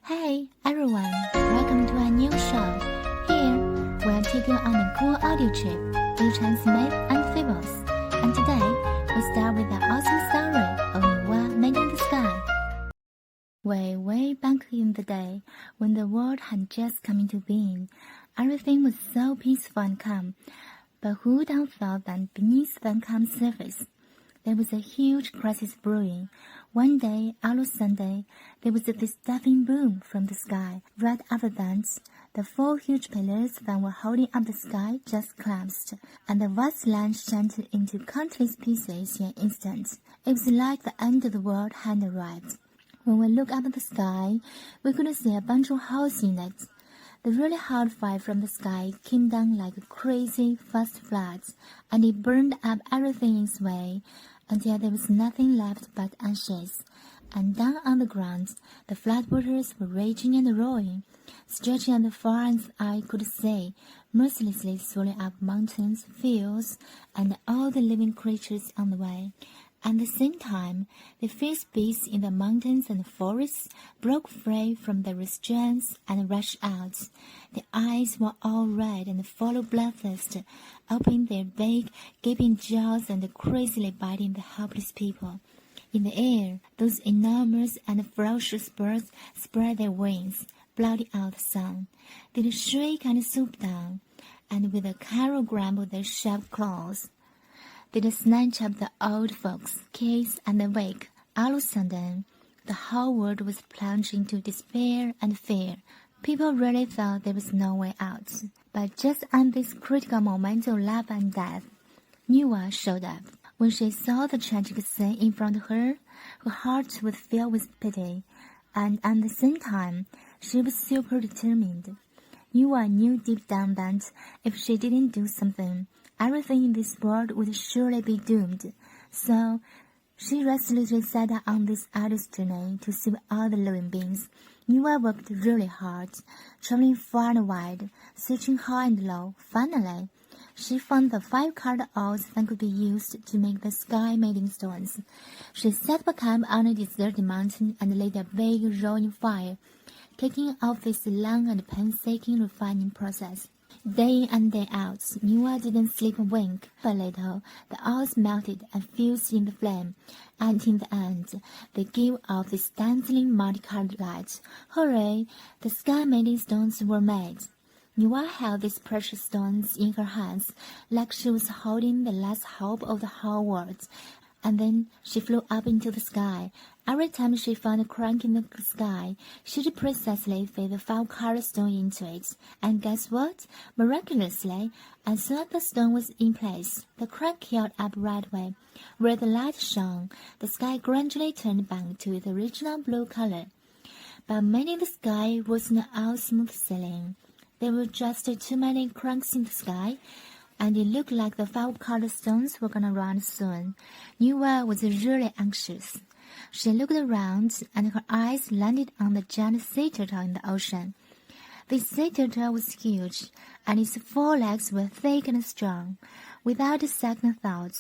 Hey everyone, welcome to a new show. Here, we are taking on a cool audio trip, each myth and fables. And today, we start with the awesome story of Nüwa Mending the Sky. Way back in the day, when the world had just come into being, everything was so peaceful and calm. But who down felt that beneath the calm surface, there was a huge crisis brewing. One day, all of a sudden, there was this deafening boom from the sky. Right after that, the four huge pillars that were holding up the sky just collapsed, and the vast land shattered into countless pieces in an instant. It was like the end of the world had arrived. When we looked up at the sky, we could see a bunch of holes in it. The really hot fire from the sky came down like a crazy, fast flood, and it burned up everything in its way, until there was nothing left but ashes. And down on the ground, the floodwaters were raging and roaring, stretching as far as the eye could see, mercilessly swallowing up mountains, fields, and all the living creatures on the way. At the same time, the fierce beasts in the mountains and forests broke free from their restraints and rushed out. Their eyes were all red and full of bloodthirst, opening their big, gaping jaws and crazily biting the helpless people. In the air, those enormous and ferocious birds spread their wings, blotting out the sun. They shriek and swoop down, and with a carol grumble their sharp claws. They snatch up the old folks, kids, and the weak. All of a sudden, the whole world was plunged into despair and fear. People really thought there was no way out. But just at this critical moment of life and death, Nuwa showed up. When she saw the tragic scene in front of her, her heart was filled with pity, and at the same time, she was super determined. Nuwa knew deep down that if she didn't do something, everything in this world would surely be doomed. So, she resolutely set out on this arduous journey to save all the living beings. Nuwa worked really hard, traveling far and wide, searching high and low. Finally, she found the 5 colored oils that could be used to make the sky mending stones. She set up camp on a deserted mountain and lit a big roaring fire, kicking off this long and painstaking refining process. Day in and day out, Nuwa didn't sleep a wink. But little, the oils melted and fused in the flame, and in the end, they gave off this dazzling multicolored light. Hooray! The sky-mending stones were made. Nuwa held these precious stones in her hands, like she was holding the last hope of the whole world. And then she flew up into the sky. Every time she found a crack in the sky, she'd precisely fit the 5-colored stone into it. And guess what? Miraculously, as soon as the stone was in place, the crack healed up right away. Where the light shone, the sky gradually turned back to its original blue color. But mending the sky wasn't all smooth sailing. There were just too many cracks in the sky, and it looked like the 5-colored stones were gonna run soon. Nuwa was really anxious. She looked around, and her eyes landed on the giant sea turtle in the ocean. The sea turtle was huge, and its 4 legs were thick and strong. Without a second thought,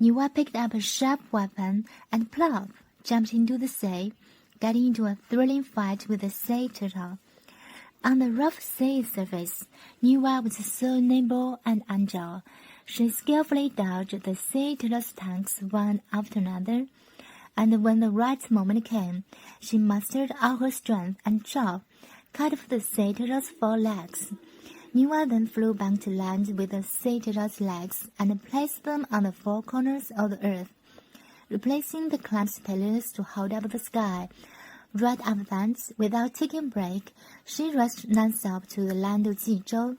Nuwa picked up a sharp weapon and plop, jumped into the sea, getting into a thrilling fight with the sea turtle. On the rough sea surface, Nuwa was so nimble and agile. She skillfully dodged the sea turtle's attacks one after another, and when the right moment came, she mustered all her strength and cut off the sea turtle's 4 legs. Nuwa then flew back to land with the sea turtle's legs and placed them on the 4 corners of the earth, replacing the collapsed pillars to hold up the sky. Right after that, without taking a break, she rushed non-stop to the land of Jizhou.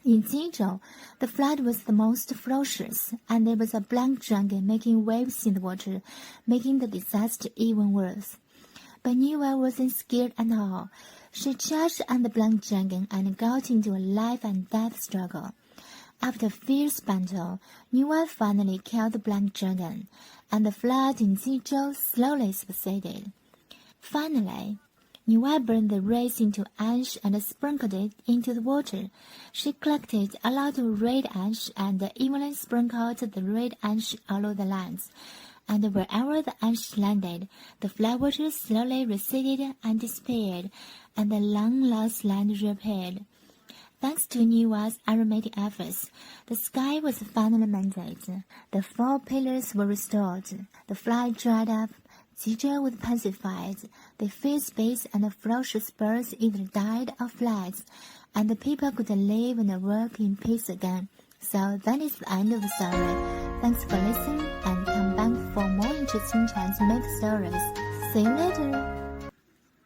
In Jizhou, the flood was the most ferocious, and there was a black dragon making waves in the water, making the disaster even worse. But Nuwa wasn't scared at all. She charged at the black dragon and got into a life-and-death struggle. After a fierce battle, Nuwa finally killed the black dragon, and the flood in Jizhou slowly subsided. Finally, Nuwa burned the rays into ash and sprinkled it into the water. She collected a lot of red ash and evenly sprinkled the red ash all over the lands. and wherever the ash landed, the floodwaters slowly receded and disappeared, and the long-lost land reappeared. Thanks to Nuwa's aromatic efforts, the sky was finally mended. The 4 pillars were restored. The flood dried up. Xizhou was pacified. The fierce beasts and the ferocious birds either died or fled, and the people could live and work in peace again. So that is the end of the story. Thanks for listening, and come back for more interesting Chinese myth stories. See you later!